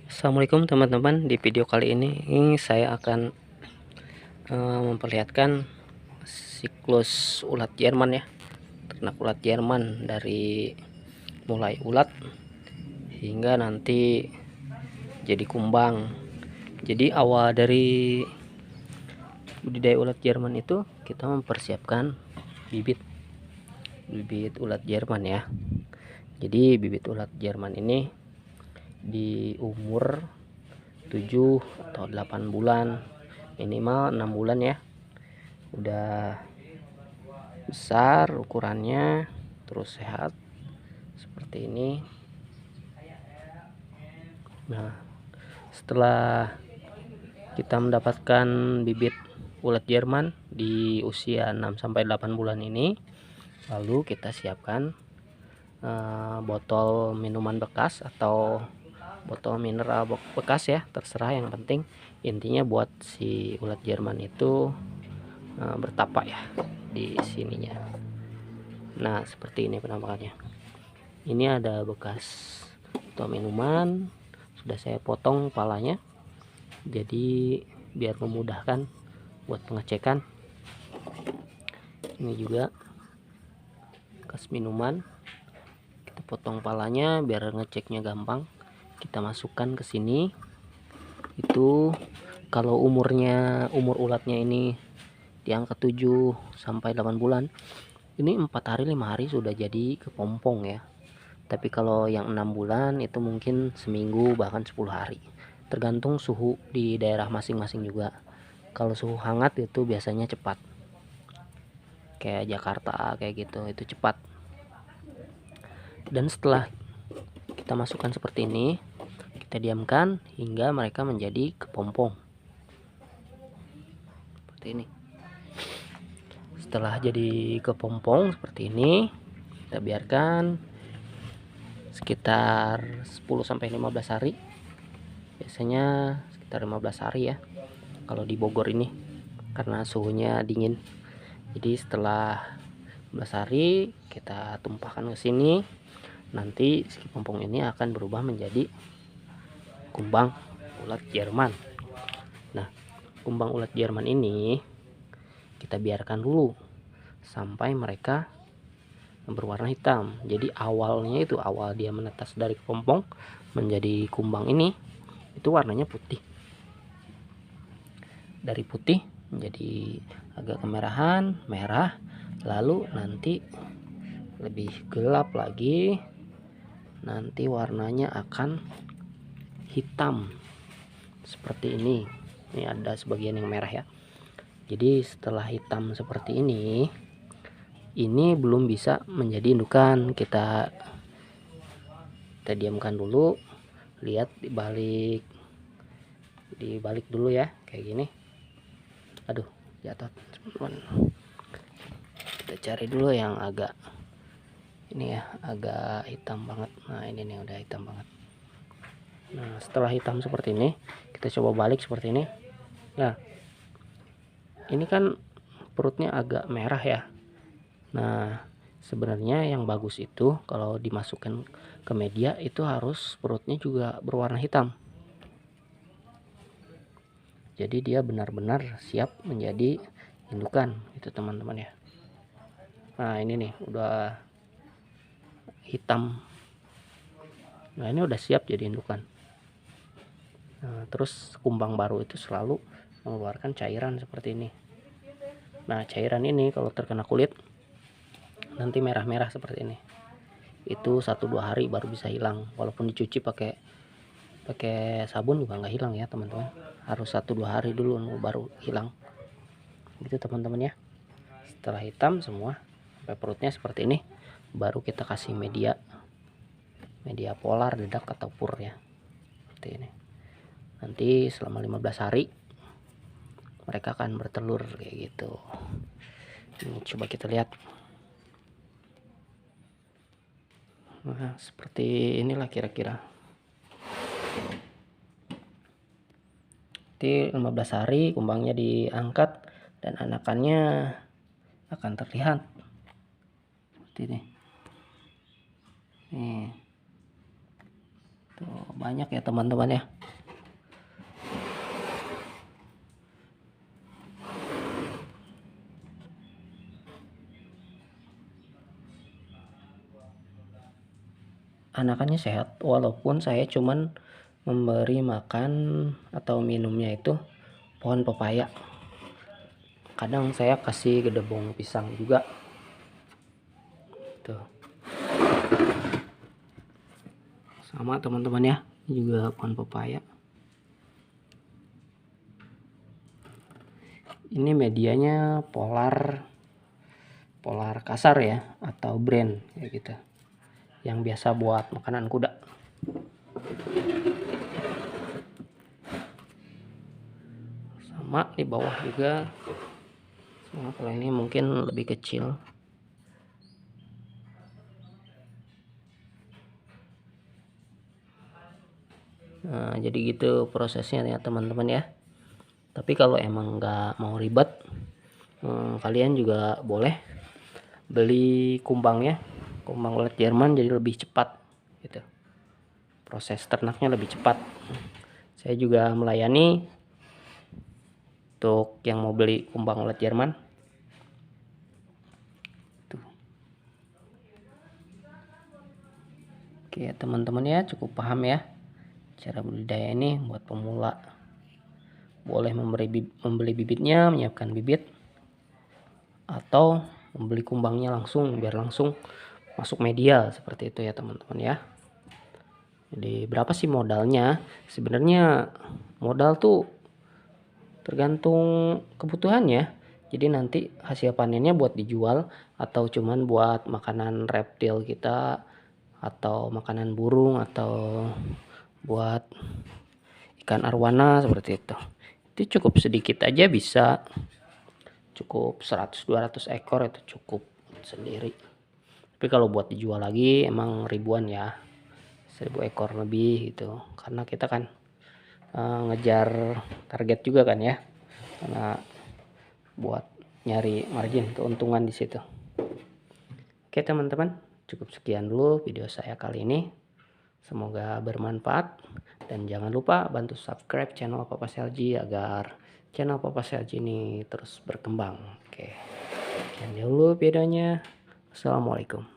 Assalamualaikum teman-teman. Di video kali ini saya akan memperlihatkan siklus ulat Jerman ya, ternak ulat Jerman dari mulai ulat hingga nanti jadi kumbang. Jadi awal dari budidaya ulat Jerman itu kita mempersiapkan bibit ulat Jerman ya. Jadi bibit ulat Jerman ini di umur 7 atau 8 bulan, minimal 6 bulan ya, udah besar ukurannya, terus sehat seperti ini. Nah, setelah kita mendapatkan bibit ulat Jerman di usia 6-8 bulan ini, lalu kita siapkan botol minuman bekas atau botol mineral bekas ya, terserah, yang penting intinya buat si ulat Jerman itu bertapak ya di sininya. Nah, seperti ini penampakannya. Ini ada bekas botol minuman, sudah saya potong kepalanya jadi biar memudahkan buat pengecekan. Ini juga bekas minuman, kita potong kepalanya biar ngeceknya gampang. Kita masukkan ke sini. Itu kalau umur ulatnya ini di angka 7-8 bulan, ini 4 hari 5 hari sudah jadi kepompong ya. Tapi kalau yang 6 bulan itu mungkin seminggu bahkan 10 hari, tergantung suhu di daerah masing-masing juga. Kalau suhu hangat itu biasanya cepat, kayak Jakarta kayak gitu, itu cepat. Dan setelah kita masukkan seperti ini, kita diamkan hingga mereka menjadi kepompong seperti ini. Setelah jadi kepompong seperti ini, kita biarkan sekitar 10-15 hari, biasanya sekitar 15 hari ya kalau di Bogor ini karena suhunya dingin. Jadi setelah 15 hari kita tumpahkan ke sini, nanti si kepompong ini akan berubah menjadi kumbang ulat Jerman. Nah, kumbang ulat Jerman ini kita biarkan dulu sampai mereka berwarna hitam. Jadi awalnya itu, awal dia menetas dari kepompong menjadi kumbang ini, itu warnanya putih. Dari putih menjadi agak kemerahan, merah, lalu nanti lebih gelap lagi, nanti warnanya akan hitam seperti ini. Ini ada sebagian yang merah ya. Jadi setelah hitam seperti ini belum bisa menjadi indukan. Kita diamkan dulu, lihat dibalik dulu ya, kayak gini. Aduh, jatuh teman-teman. Kita cari dulu yang agak ini ya, agak hitam banget. Nah, ini nih udah hitam banget. Nah, setelah hitam seperti ini, kita coba balik seperti ini. Nah, ini kan perutnya agak merah ya. Nah, sebenarnya yang bagus itu kalau dimasukkan ke media itu harus perutnya juga berwarna hitam. Jadi dia benar-benar siap menjadi indukan itu teman-teman ya. Nah, ini nih udah hitam. Nah, ini udah siap jadi indukan. Nah, terus kumbang baru itu selalu mengeluarkan cairan seperti ini. Nah, cairan ini kalau terkena kulit nanti merah-merah seperti ini. Itu 1-2 hari baru bisa hilang. Walaupun dicuci pakai sabun juga nggak hilang ya teman-teman. Harus 1-2 hari dulu baru hilang. Gitu teman-teman ya. Setelah hitam semua sampai perutnya seperti ini, baru kita kasih media polar, dedak atau pur ya. Seperti ini. Nanti selama 15 hari mereka akan bertelur kayak gitu. Ini coba kita lihat. Nah, seperti inilah kira-kira. Nanti 15 hari kumbangnya diangkat dan anakannya akan terlihat seperti ini. Nih. Tuh, banyak ya teman-teman ya. Anakannya sehat, walaupun saya cuman memberi makan atau minumnya itu pohon pepaya. Kadang saya kasih gedebong pisang juga. Tuh. Sama teman-teman ya, juga pohon pepaya. Ini medianya polar kasar ya, atau brand kayak gitu. Yang biasa buat makanan kuda. Sama di bawah juga. Nah, kalau ini mungkin lebih kecil. Nah, jadi gitu prosesnya ya teman-teman ya. Tapi kalau emang nggak mau ribet, kalian juga boleh beli kumbangnya, kumbang ulet Jerman, jadi lebih cepat gitu. Proses ternaknya lebih cepat. Saya juga melayani untuk yang mau beli kumbang ulet Jerman. Tuh. Oke teman-teman ya, cukup paham ya cara budidaya ini buat pemula. Boleh membeli bibitnya, menyiapkan bibit, atau membeli kumbangnya langsung biar langsung masuk media seperti itu ya teman-teman ya. Jadi berapa sih modalnya? Sebenarnya modal tuh tergantung kebutuhannya. Jadi nanti hasil panennya buat dijual atau cuman buat makanan reptil kita, atau makanan burung, atau buat ikan arwana seperti itu. Itu cukup sedikit aja bisa, cukup 100-200 ekor itu cukup sendiri. Tapi kalau buat dijual lagi emang ribuan ya, 1000 ekor lebih gitu, karena kita kan ngejar target juga kan ya, karena buat nyari margin keuntungan di situ. Oke teman-teman, cukup sekian dulu video saya kali ini, semoga bermanfaat, dan jangan lupa bantu subscribe channel Papa Selji agar channel Papa Selji ini terus berkembang. Oke, sekian dulu videonya. Assalamualaikum.